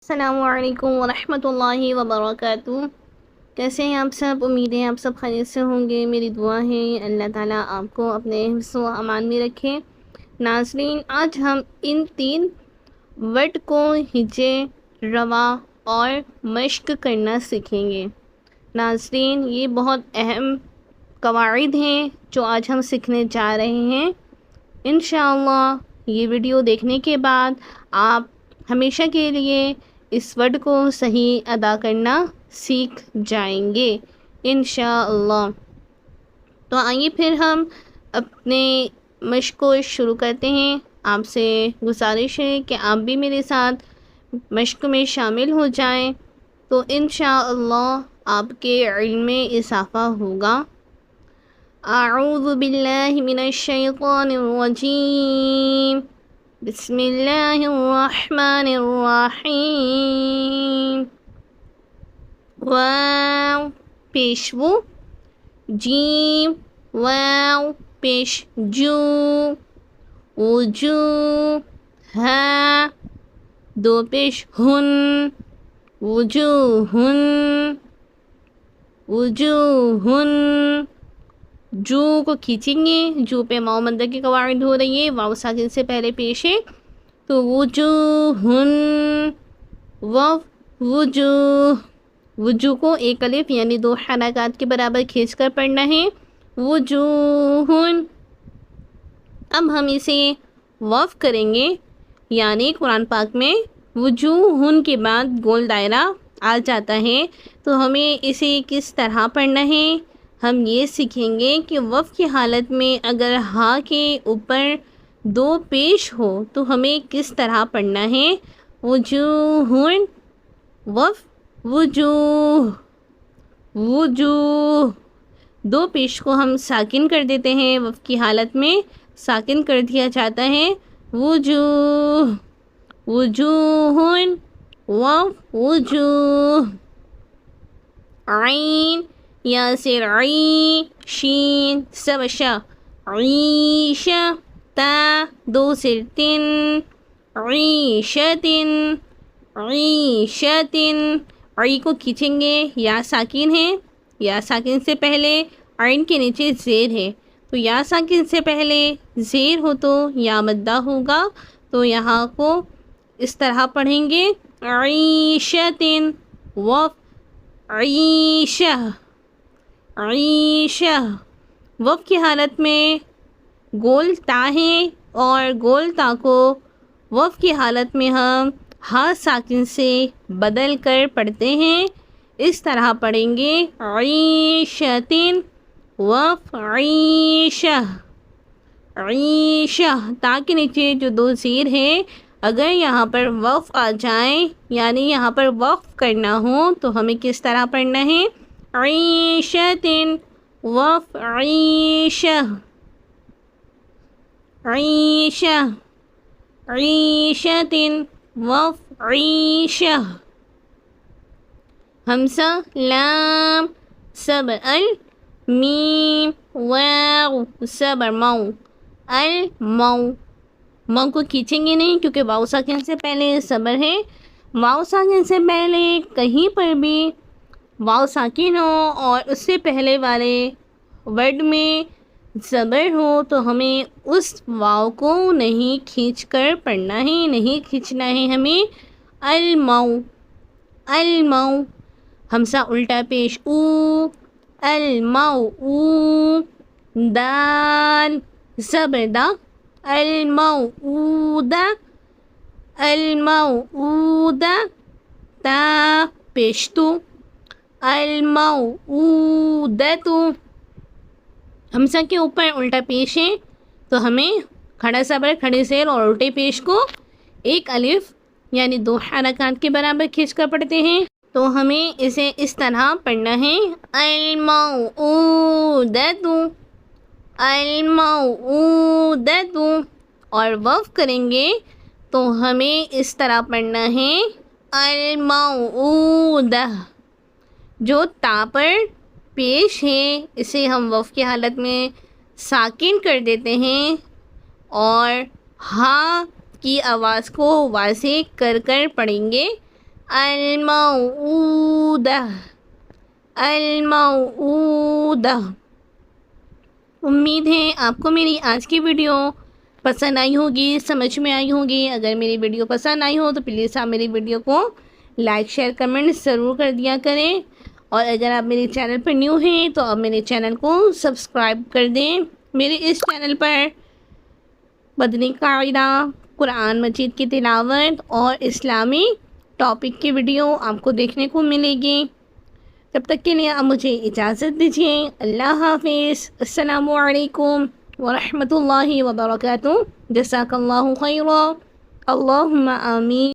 السلام علیکم ورحمۃ اللہ وبرکاتہ۔ کیسے ہیں آپ سب؟ امید ہے آپ سب خیریت سے ہوں گے۔ میری دعا ہے اللہ تعالیٰ آپ کو اپنے حفظ و امان میں رکھے۔ ناظرین، آج ہم ان 3 ورڈ کو ہجے، روا اور مشق کرنا سیکھیں گے۔ ناظرین، یہ بہت اہم قواعد ہیں جو آج ہم سیکھنے جا رہے ہیں۔ انشاءاللہ یہ ویڈیو دیکھنے کے بعد آپ ہمیشہ کے لیے اس ورڈ کو صحیح ادا کرنا سیکھ جائیں گے انشاءاللہ۔ تو آئیے پھر ہم اپنے مشق کو شروع کرتے ہیں۔ آپ سے گزارش ہے کہ آپ بھی میرے ساتھ مشق میں شامل ہو جائیں تو انشاءاللہ آپ کے علم میں اضافہ ہوگا۔ اعوذ باللہ من الشیطان الرجیم، بسم اللہ الرحمن الرحیم۔ واو پیش و، جیم واو پیش جو، وجو ہا دو پیش ہن، وجوہن وجوہن۔ جو کو کھینچیں گے، جو پہ واو مدہ کی قواعد ہو رہی ہے، واو ساکن سے پہلے پیش ہے تو وجوہن، وجوہ، وجوہ کو ایک الف یعنی 2 حرکات کے برابر کھینچ کر پڑھنا ہے، وجوہن۔ اب ہم اسے وقف کریں گے، یعنی قرآن پاک میں وجوہن کے بعد گول دائرہ آ جاتا ہے تو ہمیں اسے کس طرح پڑھنا ہے ہم یہ سیکھیں گے کہ وقف کی حالت میں اگر ہا کے اوپر 2 پیش ہو تو ہمیں کس طرح پڑھنا ہے۔ وجوہن، وقف، وجوہ، وجوہ۔ 2 پیش کو ہم ساکن کر دیتے ہیں، وقف کی حالت میں ساکن کر دیا جاتا ہے، وجوہ، وجوہن، وقف، وجوہ۔ عین یا سر عی، شین سبشا، عیشہ، تا 2 سر تن، عیشتن، عیشتن۔ عی کو کھینچیں گے، یا ساکن ہے، یا ساکن سے پہلے عین کے نیچے زیر ہے تو یا ساکن سے پہلے زیر ہو تو یا مدہ ہوگا تو یہاں کو اس طرح پڑھیں گے، عیشتن، وقف، عیشہ، عیشہ۔ وقف کی حالت میں گول تا ہے اور گول تا کو وقف کی حالت میں ہم ہا ساکن سے بدل کر پڑھتے ہیں، اس طرح پڑھیں گے، عیشتن، وقف، عیشہ، عیشہ۔ تا کے نیچے جو 2 زیر ہے اگر یہاں پر وقف آ جائیں یعنی یہاں پر وقف کرنا ہو تو ہمیں کس طرح پڑھنا ہے، عیشتن، وقف، عیشہ، عیشہ، عیشتن، وقف، عیشہ۔ ہمزہ، لام، صبر ال، میم، واو صبر مو، المو۔ مو کو کھینچیں گے نہیں کیونکہ واو ساکن سے پہلے صبر ہے۔ واو ساکن سے پہلے کہیں پر بھی واو ساکن ہو اور اس سے پہلے والے ورڈ میں زبر ہو تو ہمیں اس واو کو نہیں کھینچ کر پڑھنا ہے، نہیں کھینچنا ہے ہمیں، المو، المو۔ ہمزہ الٹا پیش او، المو او، دال زبر دا، الموعودہ، الموعودہ، تا پیش تو، الموعودۃ۔ ہمزہ کے اوپر الٹا پیش ہے تو ہمیں کھڑا صبر، کھڑے زیر اور الٹے پیش کو ایک الف یعنی 2 حرکات کے برابر کھینچ کر پڑھتے ہیں تو ہمیں اسے اس طرح پڑھنا ہے، الموعودۃ، الموعودۃ۔ اور وقف کریں گے تو ہمیں اس طرح پڑھنا ہے، الموعودہ۔ جو تا پر پیش ہے اسے ہم وقف کی حالت میں ساکن کر دیتے ہیں اور ہا کی آواز کو واضح کر کر پڑھیں گے، الموعودہ، الموعودہ۔ امید ہے آپ کو میری آج کی ویڈیو پسند آئی ہوگی، سمجھ میں آئی ہوگی۔ اگر میری ویڈیو پسند آئی ہو تو پلیز آپ میری ویڈیو کو لائک شیئر کمنٹ ضرور کر دیا کریں، اور اگر آپ میرے چینل پر نیو ہیں تو آپ میرے چینل کو سبسکرائب کر دیں۔ میرے اس چینل پر مدنی قاعدہ، قرآن مجید کی تلاوت اور اسلامی ٹاپک کی ویڈیو آپ کو دیکھنے کو ملے گی۔ تب تک کے لیے آپ مجھے اجازت دیجیے۔ اللہ حافظ۔ السلام علیکم ورحمۃ اللہ وبرکاتہ۔ جزاک اللہ خیرا۔ اللہم آمین۔